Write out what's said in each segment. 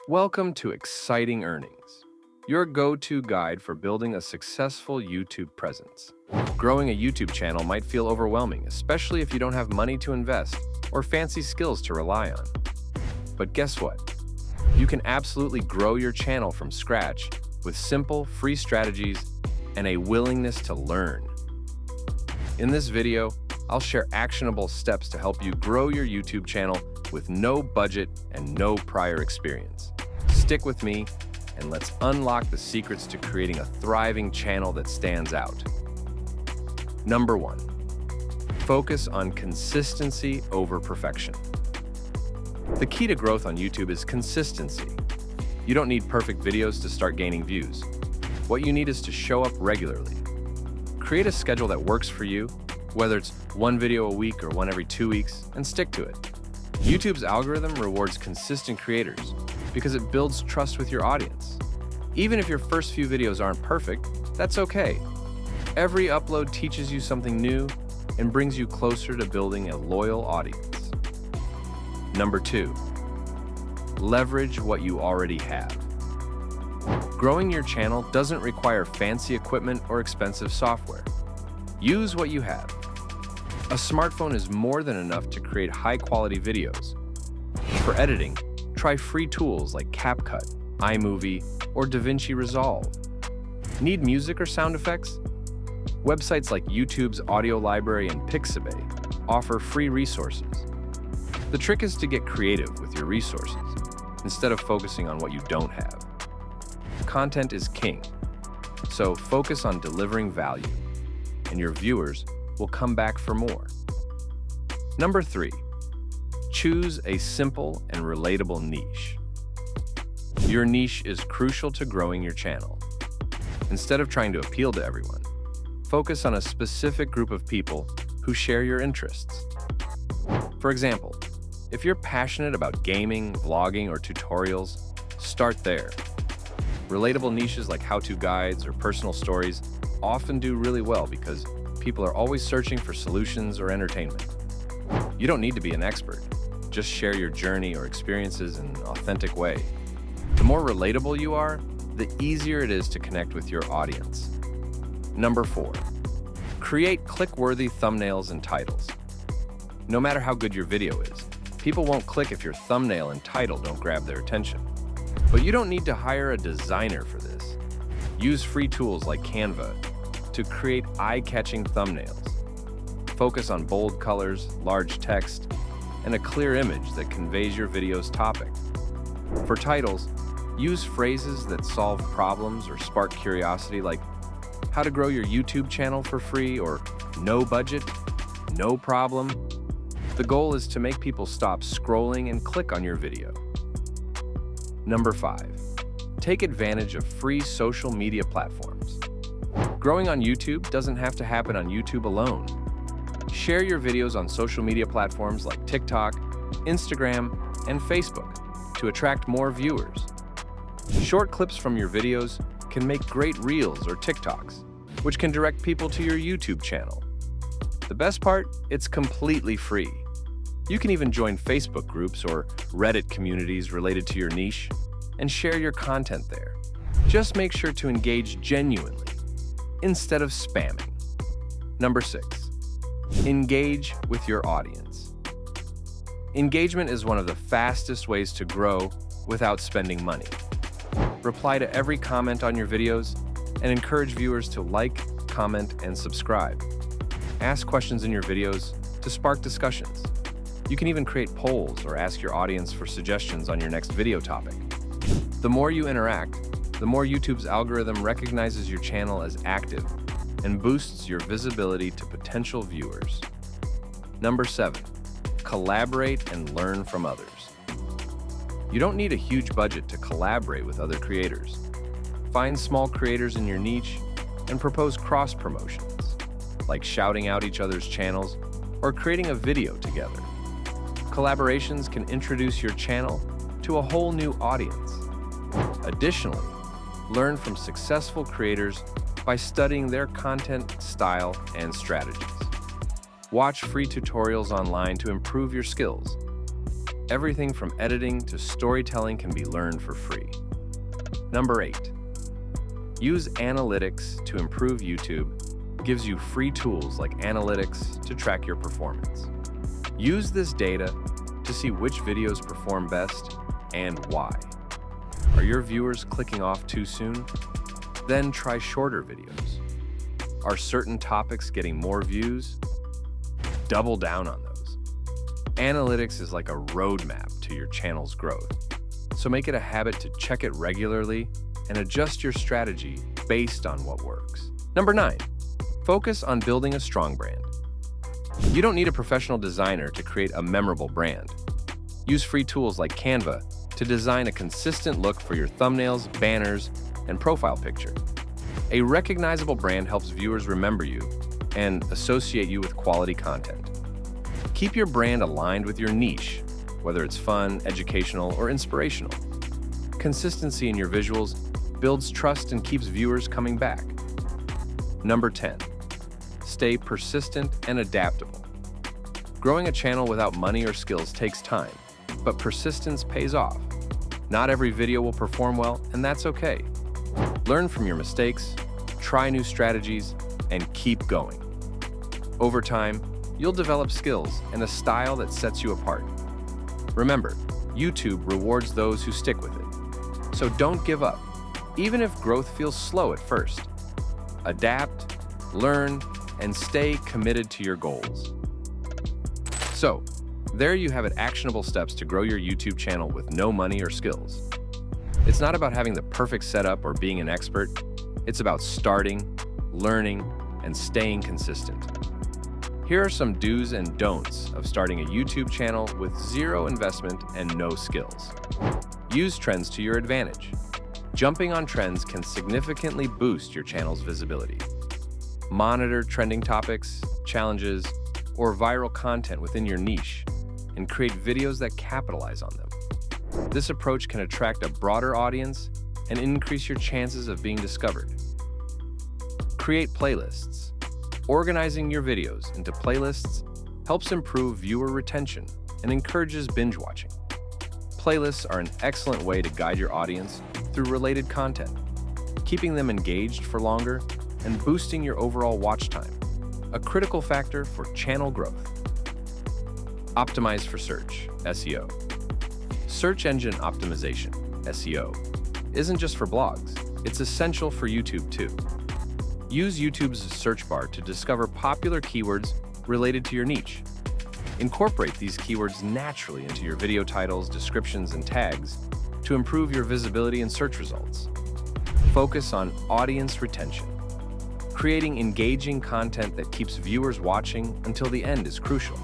Welcome to Exciting Earnings, your go-to guide for building a successful YouTube presence. Growing a YouTube channel might feel overwhelming, especially if you don't have money to invest or fancy skills to rely on. But guess what? You can absolutely grow your channel from scratch with simple, free strategies and a willingness to learn. In this video, I'll share actionable steps to help you grow your YouTube channel with no budget and no prior experience. Stick with me and let's unlock the secrets to creating a thriving channel that stands out. Number 1, focus on consistency over perfection. The key to growth on YouTube is consistency. You don't need perfect videos to start gaining views. What you need is to show up regularly. Create a schedule that works for you, whether it's one video a week or one every 2 weeks, and stick to it. YouTube's algorithm rewards consistent creators because it builds trust with your audience. Even if your first few videos aren't perfect, that's okay. Every upload teaches you something new and brings you closer to building a loyal audience. Number 2, leverage what you already have. Growing your channel doesn't require fancy equipment or expensive software. Use what you have. A smartphone is more than enough to create high-quality videos. For editing, try free tools like CapCut, iMovie, or DaVinci Resolve. Need music or sound effects? Websites like YouTube's audio library and Pixabay offer free resources. The trick is to get creative with your resources instead of focusing on what you don't have. Content is king, so focus on delivering value, and your viewers will come back for more. Number 3, choose a simple and relatable niche. Your niche is crucial to growing your channel. Instead of trying to appeal to everyone, focus on a specific group of people who share your interests. For example, if you're passionate about gaming, vlogging, or tutorials, start there. Relatable niches like how-to guides or personal stories often do really well because people are always searching for solutions or entertainment. You don't need to be an expert. Just share your journey or experiences in an authentic way. The more relatable you are, the easier it is to connect with your audience. Number 4, create click-worthy thumbnails and titles. No matter how good your video is, people won't click if your thumbnail and title don't grab their attention. But you don't need to hire a designer for this. Use free tools like Canva to create eye-catching thumbnails. Focus on bold colors, large text, and a clear image that conveys your video's topic. For titles, use phrases that solve problems or spark curiosity like how to grow your YouTube channel for free or no budget, no problem. The goal is to make people stop scrolling and click on your video. Number 5, take advantage of free social media platforms. Growing on YouTube doesn't have to happen on YouTube alone. Share your videos on social media platforms like TikTok, Instagram, and Facebook to attract more viewers. Short clips from your videos can make great reels or TikToks, which can direct people to your YouTube channel. The best part, it's completely free. You can even join Facebook groups or Reddit communities related to your niche and share your content there. Just make sure to engage genuinely instead of spamming. Number 6, engage with your audience. Engagement is one of the fastest ways to grow without spending money. Reply to every comment on your videos and encourage viewers to like, comment, and subscribe. Ask questions in your videos to spark discussions. You can even create polls or ask your audience for suggestions on your next video topic. The more you interact, the more YouTube's algorithm recognizes your channel as active and boosts your visibility to potential viewers. Number 7, collaborate and learn from others. You don't need a huge budget to collaborate with other creators. Find small creators in your niche and propose cross-promotions, like shouting out each other's channels or creating a video together. Collaborations can introduce your channel to a whole new audience. Additionally, learn from successful creators by studying their content, style, and strategies. Watch free tutorials online to improve your skills. Everything from editing to storytelling can be learned for free. Number 8. Use analytics to improve. YouTube gives you free tools like analytics to track your performance. Use this data to see which videos perform best and why. Are your viewers clicking off too soon? Then try shorter videos. Are certain topics getting more views? Double down on those. Analytics is like a roadmap to your channel's growth, so make it a habit to check it regularly and adjust your strategy based on what works. Number 9, focus on building a strong brand. You don't need a professional designer to create a memorable brand. Use free tools like Canva to design a consistent look for your thumbnails, banners, and profile picture. A recognizable brand helps viewers remember you and associate you with quality content. Keep your brand aligned with your niche, whether it's fun, educational, or inspirational. Consistency in your visuals builds trust and keeps viewers coming back. Number 10, stay persistent and adaptable. Growing a channel without money or skills takes time, but persistence pays off. Not every video will perform well, and that's okay. Learn from your mistakes, try new strategies, and keep going. Over time, you'll develop skills and a style that sets you apart. Remember, YouTube rewards those who stick with it. So don't give up, even if growth feels slow at first. Adapt, learn, and stay committed to your goals. So, there you have it, actionable steps to grow your YouTube channel with no money or skills. It's not about having the perfect setup or being an expert. It's about starting, learning, and staying consistent. Here are some do's and don'ts of starting a YouTube channel with zero investment and no skills. Use trends to your advantage. Jumping on trends can significantly boost your channel's visibility. Monitor trending topics, challenges, or viral content within your niche and create videos that capitalize on them. This approach can attract a broader audience and increase your chances of being discovered. Create playlists. Organizing your videos into playlists helps improve viewer retention and encourages binge watching. Playlists are an excellent way to guide your audience through related content, keeping them engaged for longer and boosting your overall watch time, a critical factor for channel growth. Optimize for search, SEO. Search engine optimization, SEO, isn't just for blogs, it's essential for YouTube too. Use YouTube's search bar to discover popular keywords related to your niche. Incorporate these keywords naturally into your video titles, descriptions, and tags to improve your visibility and search results. Focus on audience retention. Creating engaging content that keeps viewers watching until the end is crucial.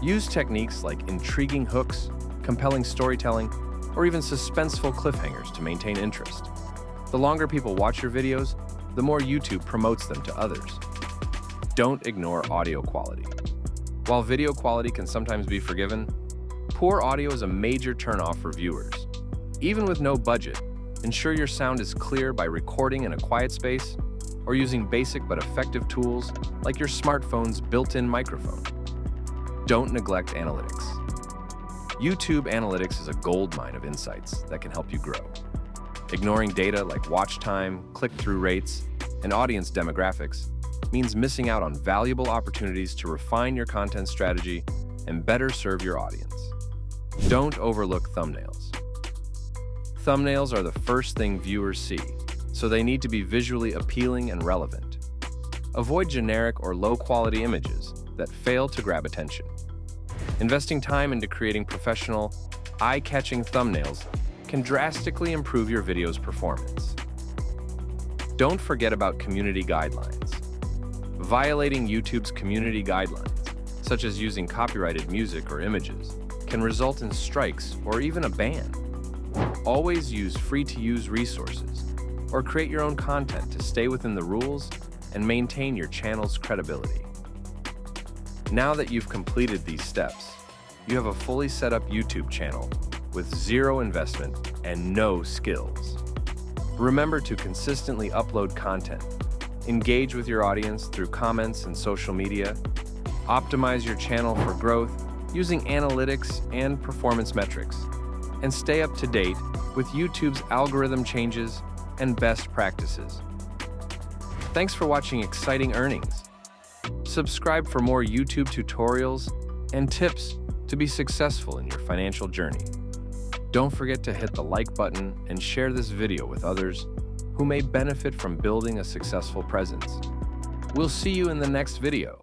Use techniques like intriguing hooks, compelling storytelling, or even suspenseful cliffhangers to maintain interest. The longer people watch your videos, the more YouTube promotes them to others. Don't ignore audio quality. While video quality can sometimes be forgiven, poor audio is a major turnoff for viewers. Even with no budget, ensure your sound is clear by recording in a quiet space or using basic but effective tools like your smartphone's built-in microphone. Don't neglect analytics. YouTube Analytics is a goldmine of insights that can help you grow. Ignoring data like watch time, click-through rates, and audience demographics means missing out on valuable opportunities to refine your content strategy and better serve your audience. Don't overlook thumbnails. Thumbnails are the first thing viewers see, so they need to be visually appealing and relevant. Avoid generic or low-quality images that fail to grab attention. Investing time into creating professional, eye-catching thumbnails can drastically improve your video's performance. Don't forget about community guidelines. Violating YouTube's community guidelines, such as using copyrighted music or images, can result in strikes or even a ban. Always use free-to-use resources or create your own content to stay within the rules and maintain your channel's credibility. Now that you've completed these steps, you have a fully set up YouTube channel with zero investment and no skills. Remember to consistently upload content, engage with your audience through comments and social media, optimize your channel for growth, using analytics and performance metrics, and stay up to date with YouTube's algorithm changes and best practices. Thanks for watching Exciting Earnings. Subscribe for more YouTube tutorials and tips to be successful in your financial journey. Don't forget to hit the like button and share this video with others who may benefit from building a successful presence. We'll see you in the next video.